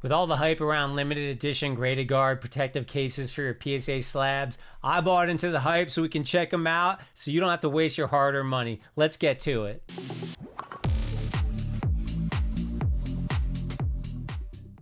With all the hype around limited edition GradedGuard protective cases for your PSA slabs, I bought into the hype so we can check them out so you don't have to waste your hard-earned money. Let's get to it.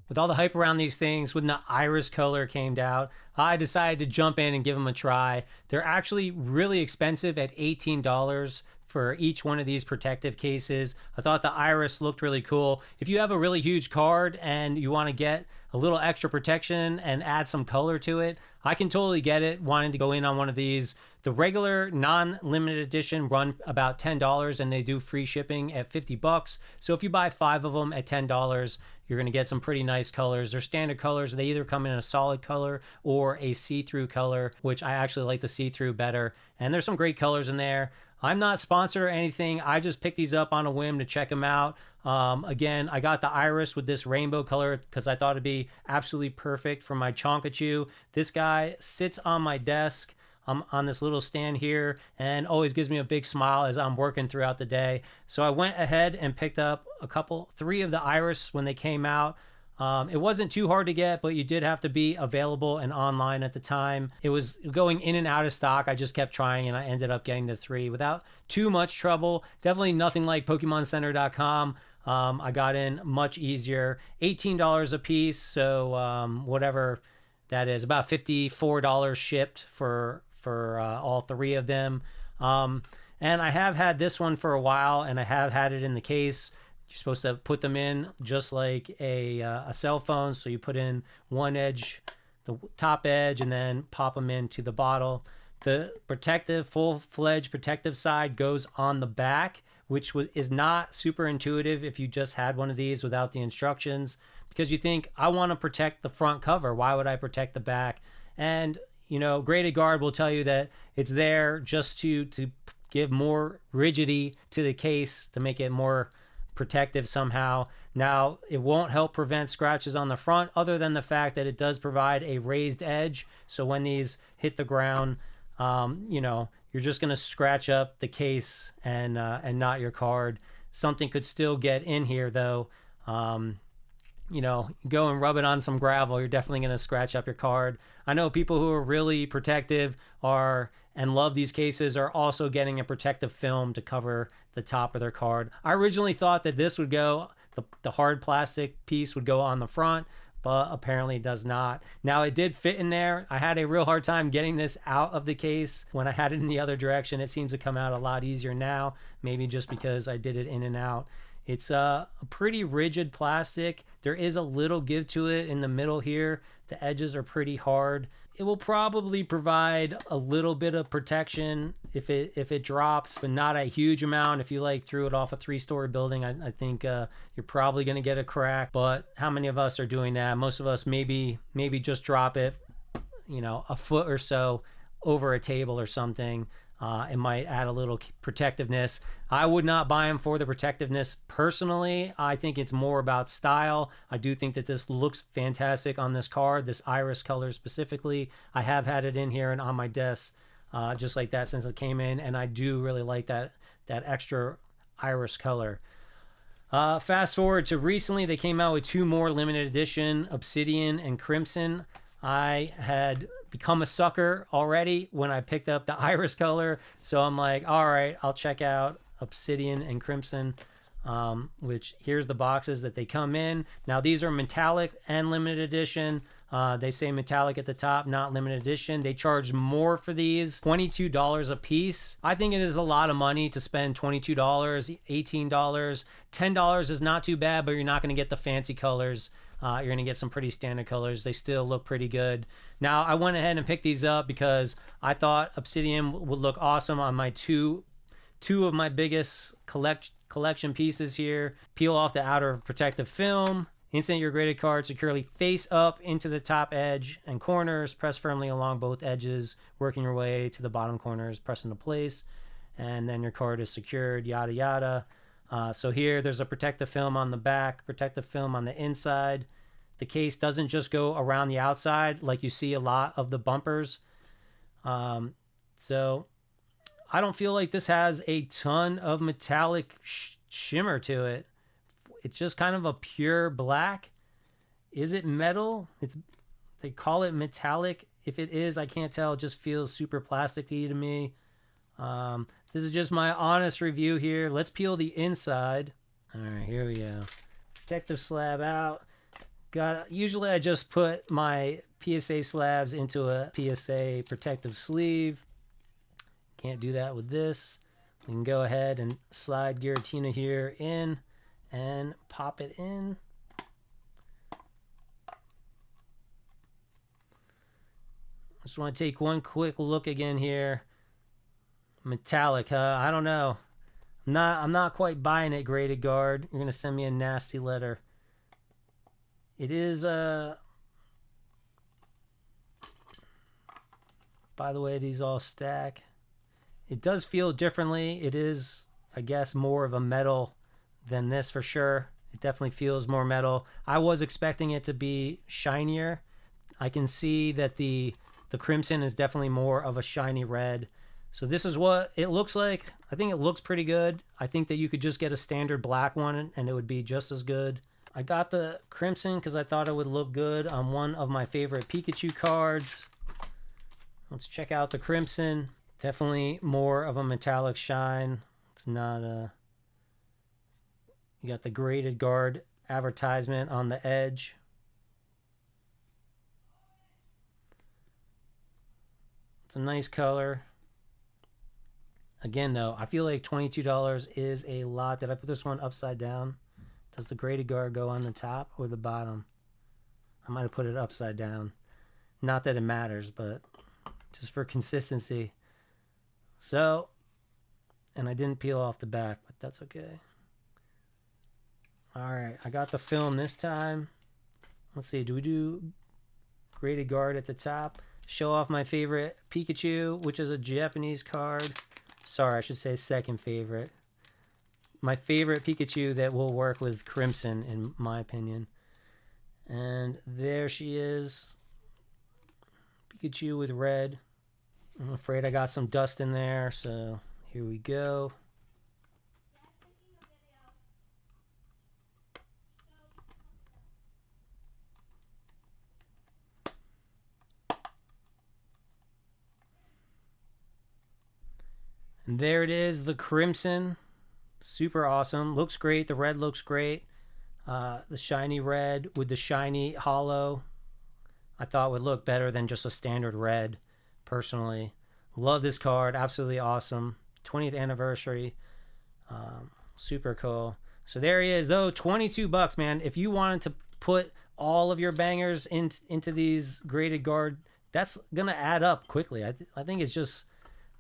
With all the hype around these things, when the iris color came out, I decided to jump in and give them a try. They're actually really expensive at $18 for each one of these protective cases. I thought the iris looked really cool. If you have a really huge card and you want to get a little extra protection and add some color to it, I can totally get it, wanting to go in on one of these. The regular non-limited edition run about $10 and they do free shipping at $50. So if you buy 5 of them at $10, you're going to get some pretty nice colors. They're standard colors. They either come in a solid color or a see-through color, which I actually like the see-through better. And there's some great colors in there. I'm not sponsored or anything. I just picked these up on a whim to check them out. Again, I got the iris with this rainbow color because I thought it'd be absolutely perfect for my Chonkachu. This guy sits on my desk. I'm on this little stand here and always gives me a big smile as I'm working throughout the day. So I went ahead and picked up 3 of the iris when they came out. It wasn't too hard to get, but you did have to be available and online at the time. It was going in and out of stock. I just kept trying and I ended up getting the 3 without too much trouble. Definitely nothing like PokemonCenter.com. I got in much easier. $18 a piece, so whatever that is, about $54 shipped for all 3 of them. And I have had this one for a while, and I have had it in the case. You're supposed to put them in just like a cell phone. So you put in one edge, the top edge, and then pop them into the bottle. The protective, full-fledged protective side goes on the back, which is not super intuitive if you just had one of these without the instructions, because you think, I want to protect the front cover. Why would I protect the back? And, you know, GradedGuard will tell you that it's there just to give more rigidity to the case, to make it more protective somehow. Now, it won't help prevent scratches on the front, other than the fact that it does provide a raised edge. So when these hit the ground, you know, you're just going to scratch up the case and not your card. Something could still get in here though. You know, go and rub it on some gravel, you're definitely going to scratch up your card. I know people who are really protective and love these cases are also getting a protective film to cover the top of their card. I originally thought that this would go, the hard plastic piece would go on the front, but apparently it does not. Now, it did fit in there. I had a real hard time getting this out of the case when I had it in the other direction. It seems to come out a lot easier now, maybe just because I did it in and out. It's a pretty rigid plastic. There is a little give to it in the middle here. The edges are pretty hard. It will probably provide a little bit of protection if it drops, but not a huge amount. If you like threw it off a 3-story building, I think you're probably going to get a crack. But how many of us are doing that? Most of us maybe just drop it, you know, a foot or so over a table or something. It might add a little protectiveness. I would not buy them for the protectiveness personally. I think it's more about style. I do think that this looks fantastic on this card, this iris color specifically. I have had it in here and on my desk just like that since it came in, and I do really like that extra iris color. Fast forward to recently, they came out with 2 more limited edition, Obsidian and Crimson. I had become a sucker already when I picked up the iris color, so I'm like, all right, I'll check out Obsidian and Crimson, which here's the boxes that they come in. Now, these are metallic and limited edition. They say metallic at the top, not limited edition. They charge more for these, $22 a piece. I think it is a lot of money to spend $22, $18. $10 is not too bad, but you're not going to get the fancy colors. You're going to get some pretty standard colors. They still look pretty good. Now, I went ahead and picked these up because I thought Obsidian would look awesome on my two of my biggest collection pieces here. Peel off the outer protective film. Insert your graded card securely face up into the top edge and corners. Press firmly along both edges, working your way to the bottom corners. Press into place. And then your card is secured, yada, yada. So here, there's a protective film on the back, protective film on the inside. The case doesn't just go around the outside like you see a lot of the bumpers. So I don't feel like this has a ton of metallic shimmer to it. It's just kind of a pure black. Is it metal? They call it metallic. If it is, I can't tell. It just feels super plasticky to me. This is just my honest review here. Let's peel the inside. All right, here we go. Protective slab out. Usually I just put my PSA slabs into a PSA protective sleeve. Can't do that with this. We can go ahead and slide Giratina here in and pop it in. Just want to take one quick look again here. Metallic, huh? I don't know. I'm not quite buying it, GradedGuard. You're gonna send me a nasty letter. It is by the way, these all stack. It does feel differently. It is, I guess, more of a metal than this for sure. It definitely feels more metal. I was expecting it to be shinier. I can see that the Crimson is definitely more of a shiny red. So this is what it looks like. I think it looks pretty good. I think that you could just get a standard black one and it would be just as good. I got the Crimson because I thought it would look good on one of my favorite Pikachu cards. Let's check out the Crimson. Definitely more of a metallic shine. It's not a... You got the GradedGuard advertisement on the edge. It's a nice color. Again, though, I feel like $22 is a lot. Did I put this one upside down? Does the GradedGuard go on the top or the bottom? I might have put it upside down. Not that it matters, but just for consistency. So, and I didn't peel off the back, but that's okay. All right, I got the film this time. Let's see, do we do GradedGuard at the top? Show off my favorite Pikachu, which is a Japanese card. Sorry, I should say second favorite. My favorite Pikachu that will work with Crimson, in my opinion. And there she is. Pikachu with red. I'm afraid I got some dust in there, so here we go. And there it is, the Crimson. Super awesome. Looks great. The red looks great. The shiny red with the shiny hollow, I thought would look better than just a standard red, personally. Love this card. Absolutely awesome. 20th anniversary. Super cool. So there he is, though. $22, man. If you wanted to put all of your bangers into these GradedGuard, that's going to add up quickly. I think it's just...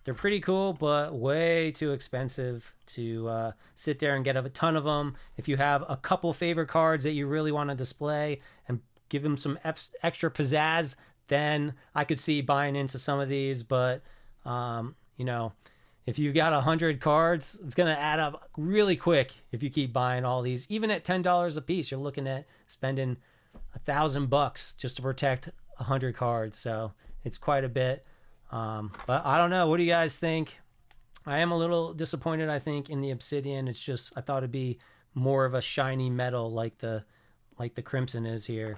They're pretty cool, but way too expensive to sit there and get a ton of them. If you have a couple favorite cards that you really want to display and give them some extra pizzazz, then I could see buying into some of these. But, you know, if you've got 100 cards, it's going to add up really quick if you keep buying all these. Even at $10 a piece, you're looking at spending $1,000 just to protect 100 cards. So it's quite a bit. But I don't know. What do you guys think? I am a little disappointed, I think, in the Obsidian. It's just, I thought it'd be more of a shiny metal like the Crimson is here.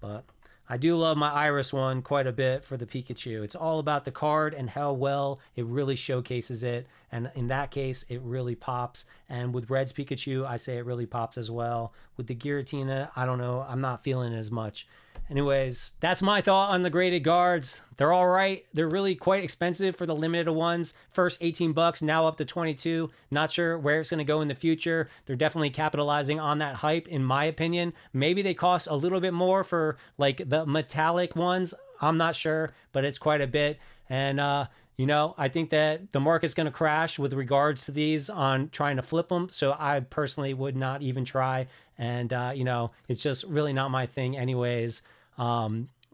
But I do love my Iris one quite a bit for the Pikachu. It's all about the card and how well it really showcases it. And in that case, it really pops. And with Red's Pikachu, I say it really pops as well. With the Giratina, I don't know. I'm not feeling it as much. Anyways, that's my thought on the GradedGuards. They're all right. They're really quite expensive for the limited ones. First $18, now up to 22. Not sure where it's going to go in the future. They're definitely capitalizing on that hype, in my opinion. Maybe they cost a little bit more for like the metallic ones. I'm not sure, but it's quite a bit. And, you know, I think that the market's going to crash with regards to these on trying to flip them. So I personally would not even try. And, you know, it's just really not my thing anyways.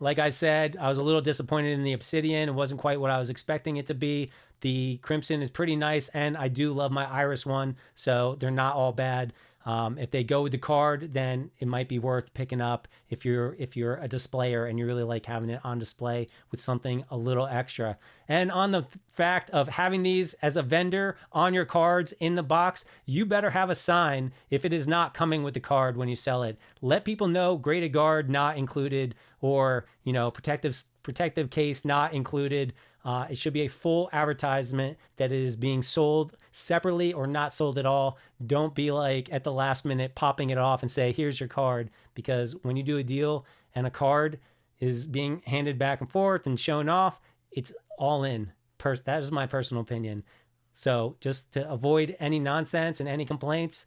Like I said, I was a little disappointed in the Obsidian. It wasn't quite what I was expecting it to be. The Crimson is pretty nice, and I do love my Iris one, so they're not all bad. If they go with the card, then it might be worth picking up if you're a displayer and you really like having it on display with something a little extra. And on the fact of having these as a vendor on your cards in the box, you better have a sign if it is not coming with the card when you sell it. Let people know graded guard not included, or protective case not included. It should be a full advertisement that it is being sold separately or not sold at all. Don't be like at the last minute popping it off and say, here's your card, because when you do a deal and a card is being handed back and forth and shown off, it's all in. That is my personal opinion. So just to avoid any nonsense and any complaints,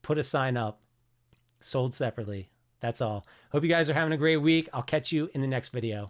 put a sign up, sold separately. That's all. Hope you guys are having a great week. I'll catch you in the next video.